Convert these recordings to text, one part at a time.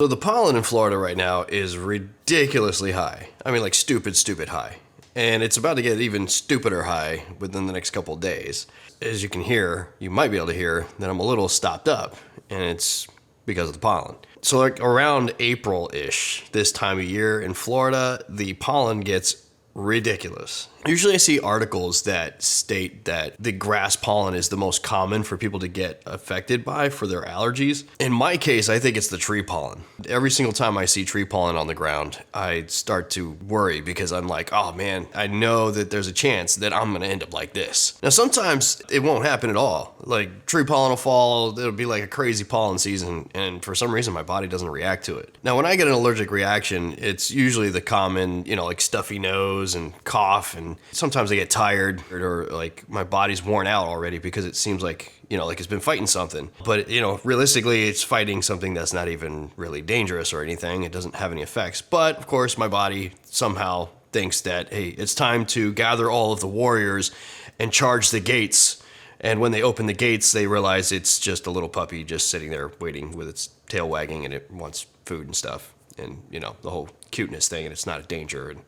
So the pollen in Florida right now is ridiculously high. I mean, like stupid, stupid high. And it's about to get even stupider high within the next couple of days. As you can hear, you might be able to hear that I'm a little stopped up, and it's because of the pollen. So like around April-ish, this time of year in Florida, the pollen gets ridiculous. Usually I see articles that state that the grass pollen is the most common for people to get affected by for their allergies. In my case, I think it's the tree pollen. Every single time I see tree pollen on the ground, I start to worry because I'm like, oh man, I know that there's a chance that I'm gonna end up like this. Now sometimes it won't happen at all. Like tree pollen will fall, it'll be like a crazy pollen season, and for some reason my body doesn't react to it. Now when I get an allergic reaction, it's usually the common, like stuffy nose and cough, and sometimes I get tired or like my body's worn out already because it seems like, like it's been fighting something. But, realistically, it's fighting something that's not even really dangerous or anything. It doesn't have any effects. But, of course, my body somehow thinks that, hey, it's time to gather all of the warriors and charge the gates. And when they open the gates, they realize it's just a little puppy just sitting there waiting with its tail wagging, and it wants food and stuff. And, the whole cuteness thing, and it's not a danger. And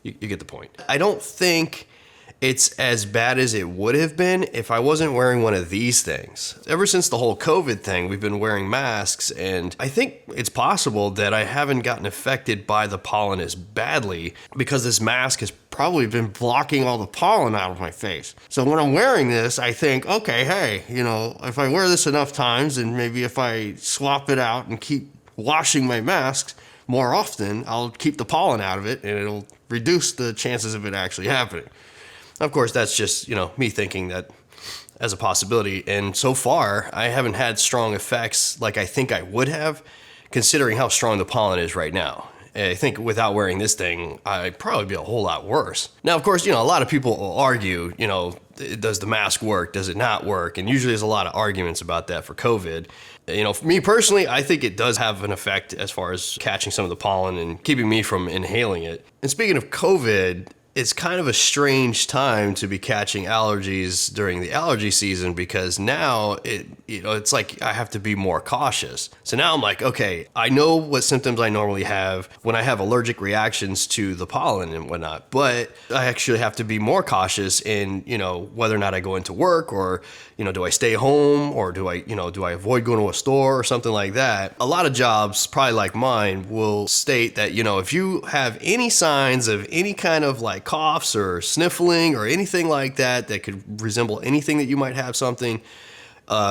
you get the point. I don't think it's as bad as it would have been if I wasn't wearing one of these things. Ever since the whole COVID thing, we've been wearing masks, and I think it's possible that I haven't gotten affected by the pollen as badly because this mask has probably been blocking all the pollen out of my face. So when I'm wearing this, I think, okay, hey, if I wear this enough times, and maybe if I swap it out and keep washing my masks more often, I'll keep the pollen out of it, and it'll reduce the chances of it actually happening. Of course, that's just, me thinking that as a possibility. And so far, I haven't had strong effects like I think I would have, considering how strong the pollen is right now. I think without wearing this thing, I'd probably be a whole lot worse. Now, of course, a lot of people will argue, does the mask work? Does it not work? And usually there's a lot of arguments about that for COVID. For me personally, I think it does have an effect as far as catching some of the pollen and keeping me from inhaling it. And speaking of COVID, it's kind of a strange time to be catching allergies during the allergy season because now it's like I have to be more cautious. So now I'm like, okay, I know what symptoms I normally have when I have allergic reactions to the pollen and whatnot, but I actually have to be more cautious in, whether or not I go into work or, do I stay home or do I avoid going to a store or something like that? A lot of jobs, probably like mine, will state that, if you have any signs of any kind of like coughs or sniffling or anything like that that could resemble anything that you might have something,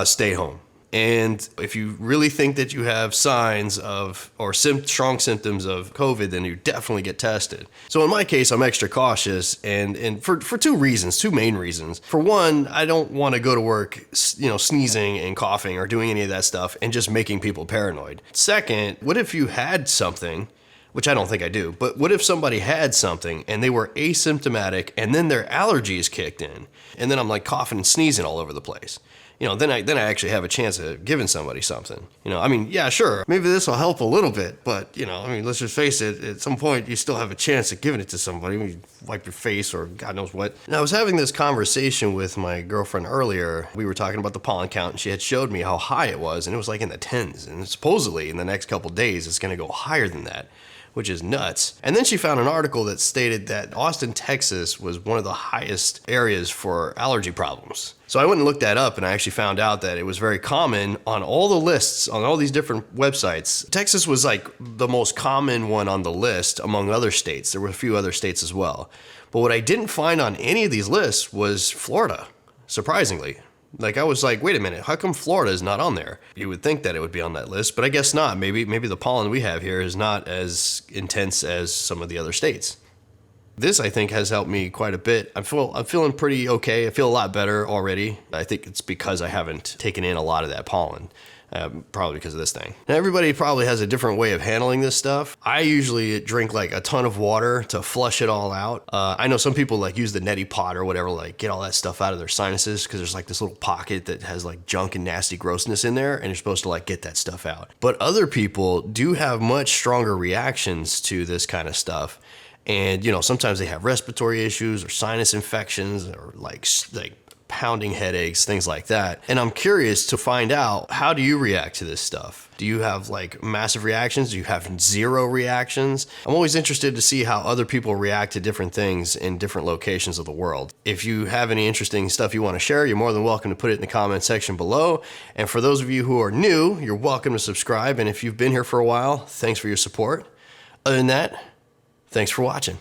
stay home. And if you really think that you have signs of or strong symptoms of COVID, then you definitely get tested. So in my case, I'm extra cautious, and for two main reasons. For one, I don't want to go to work, sneezing and coughing or doing any of that stuff and just making people paranoid. Second, what if you had something, which I don't think I do, but what if somebody had something and they were asymptomatic and then their allergies kicked in, and then I'm like coughing and sneezing all over the place? Then I actually have a chance of giving somebody something. Yeah, sure, maybe this will help a little bit, but, let's just face it, at some point you still have a chance of giving it to somebody. You wipe your face or God knows what. And I was having this conversation with my girlfriend earlier. We were talking about the pollen count, and she had showed me how high it was, and it was like in the tens. And supposedly in the next couple days, it's going to go higher than that, which is nuts. And then she found an article that stated that Austin, Texas was one of the highest areas for allergy problems. So I went and looked that up, and I actually found out that it was very common on all the lists, on all these different websites. Texas was like the most common one on the list among other states. There were a few other states as well. But what I didn't find on any of these lists was Florida, surprisingly. Like I was like, wait a minute, how come Florida is not on there? You would think that it would be on that list, but I guess not. Maybe the pollen we have here is not as intense as some of the other states. This, I think, has helped me quite a bit. I'm feeling pretty okay. I feel a lot better already. I think it's because I haven't taken in a lot of that pollen. Probably because of this thing. Now, everybody probably has a different way of handling this stuff. I usually drink like a ton of water to flush it all out. I know some people like use the neti pot or whatever, like get all that stuff out of their sinuses because there's like this little pocket that has like junk and nasty grossness in there, and you're supposed to like get that stuff out. But other people do have much stronger reactions to this kind of stuff. And, sometimes they have respiratory issues or sinus infections or like pounding headaches, things like that. And I'm curious to find out, how do you react to this stuff? Do you have like massive reactions? Do you have zero reactions? I'm always interested to see how other people react to different things in different locations of the world. If you have any interesting stuff you want to share, you're more than welcome to put it in the comment section below. And for those of you who are new, you're welcome to subscribe. And if you've been here for a while, thanks for your support. Other than that, thanks for watching.